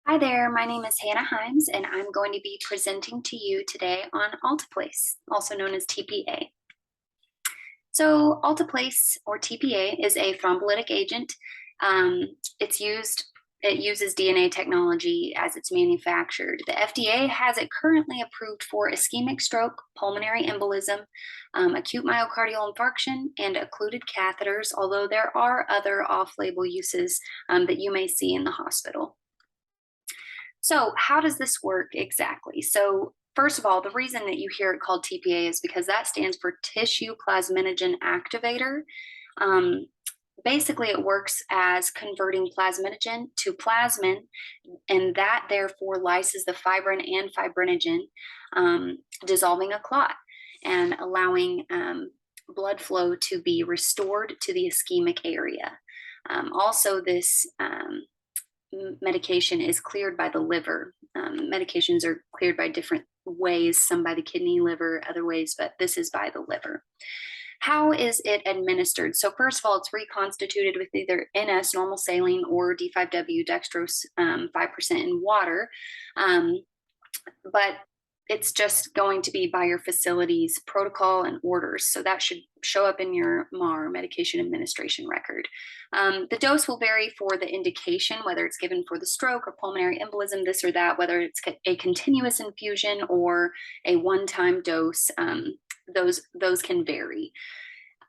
Hi there, my name is Hannah Himes, and I'm going to be presenting to you today on Alteplase, also known as TPA. So, Alteplase or TPA is a thrombolytic agent. Um, it's used. It uses DNA technology as it's manufactured. The FDA has it currently approved for ischemic stroke, pulmonary embolism, acute myocardial infarction, and occluded catheters, although there are other off label uses that you may see in the hospital. So, how does this work exactly? So, first of all, the reason that you hear it called TPA is because that stands for tissue plasminogen activator. Um, Basically, it works as converting plasminogen to plasmin, and that therefore lyses the fibrin and fibrinogen, dissolving a clot and allowing blood flow to be restored to the ischemic area. Also, this medication is cleared by the liver. Medications are cleared by different ways, some by the kidney, liver, other ways, but this is by the liver. How is it administered? So, first of all, it's reconstituted with either NS, normal saline, or D5W, dextrose, 5% in water. Um, but it's just going to be by your facility's protocol and orders. So that should show up in your MAR, medication administration record. The dose will vary for the indication, whether it's given for the stroke or pulmonary embolism, this or that, whether it's a continuous infusion or a one-time dose. Those can vary.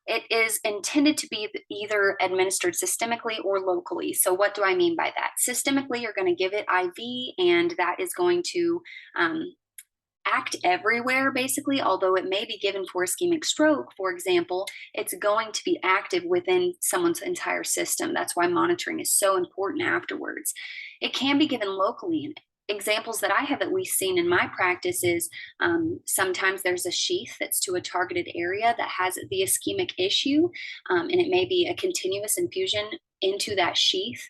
It is intended to be either administered systemically or locally. So, what do I mean by that? Systemically, you're going to give it IV, and that is going to act everywhere basically, although it may be given for ischemic stroke, for example, it's going to be active within someone's entire system. That's why monitoring is so important afterwards. It can be given locally. And examples that I have at least seen in my practice is sometimes there's a sheath that's to a targeted area that has the ischemic issue, and it may be a continuous infusion into that sheath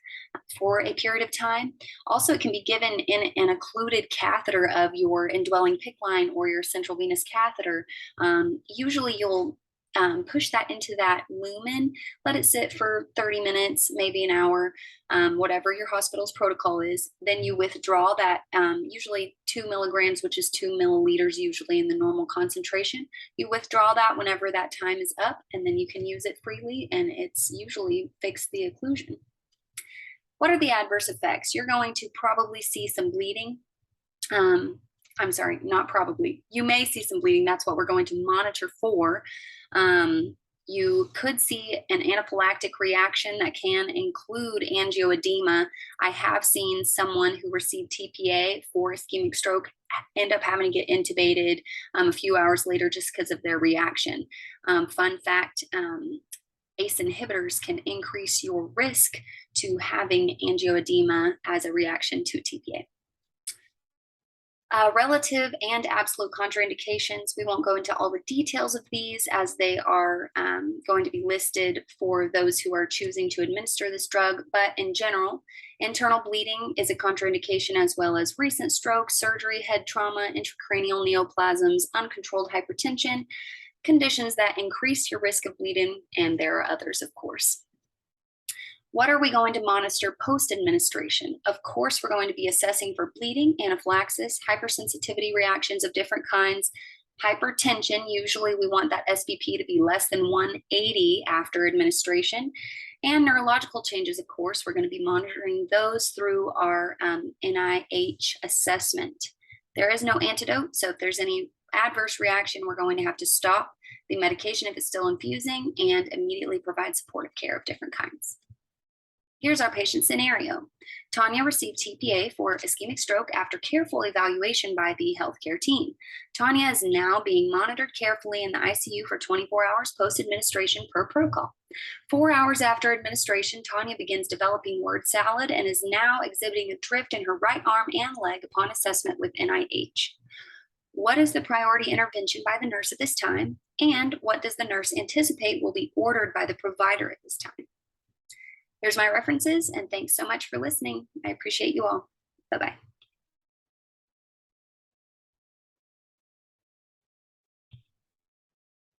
for a period of time. Also, it can be given in an occluded catheter of your indwelling PICC line or your central venous catheter. Usually, you'll push that into that lumen, let it sit for 30 minutes, maybe an hour, whatever your hospital's protocol is. Then you withdraw that, usually 2 milligrams, which is 2 milliliters, usually in the normal concentration. You withdraw that whenever that time is up, and then you can use it freely, and it's usually fixed the occlusion. What are the adverse effects? You're going to probably see some bleeding. I'm sorry, not probably. You may see some bleeding. That's what we're going to monitor for. You could see an anaphylactic reaction that can include angioedema. I have seen someone who received TPA for ischemic stroke end up having to get intubated a few hours later just because of their reaction. Fun fact, ACE inhibitors can increase your risk to having angioedema as a reaction to TPA. Relative and absolute contraindications. We won't go into all the details of these as they are going to be listed for those who are choosing to administer this drug, but in general, internal bleeding is a contraindication as well as recent stroke, surgery, head trauma, intracranial neoplasms, uncontrolled hypertension, conditions that increase your risk of bleeding, and there are others, of course. What are we going to monitor post-administration? Of course, we're going to be assessing for bleeding, anaphylaxis, hypersensitivity reactions of different kinds, hypertension. Usually we want that SBP to be less than 180 after administration. And neurological changes, of course, we're going to be monitoring those through our NIH assessment. There is no antidote, so if there's any adverse reaction, we're going to have to stop the medication if it's still infusing and immediately provide supportive care of different kinds. Here's our patient scenario. Tanya received TPA for ischemic stroke after careful evaluation by the healthcare team. Tanya is now being monitored carefully in the ICU for 24 hours post-administration per protocol. 4 hours after administration, Tanya begins developing word salad and is now exhibiting a drift in her right arm and leg upon assessment with NIH. What is the priority intervention by the nurse at this time? And what does the nurse anticipate will be ordered by the provider at this time? Here's my references, and thanks so much for listening. I appreciate you all. Bye-bye.